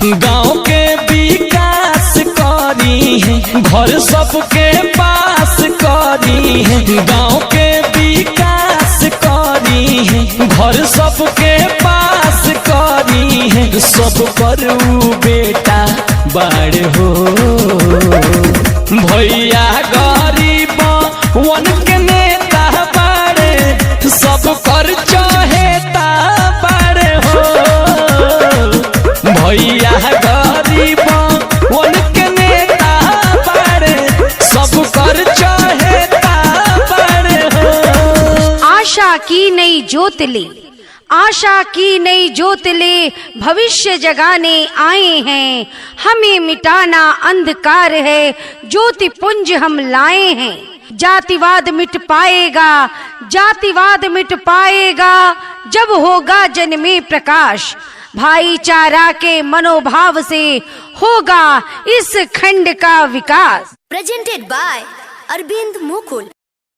गाँव के विकास करी है, घर सबके पास करी है। गाँव के विकास करी है, घर सबके पास करी है। सब पर बेटा बड़ हो भैया गरीब वन के नेता बड़े, सब कर चहेता बड़े हो। भैया गरीब वन के नेता बड़े, सब कर चहेता बड़े हो। आशा की नई ज्योत ले, आशा की नई ज्योत ले, भविष्य जगाने आए हैं। हमें मिटाना अंधकार है, ज्योति पुंज हम लाए हैं। जातिवाद मिट पाएगा, जातिवाद मिट पाएगा, जब होगा जन में प्रकाश। भाईचारा के मनोभाव से होगा इस खंड का विकास। Presented by Arvind Mukul.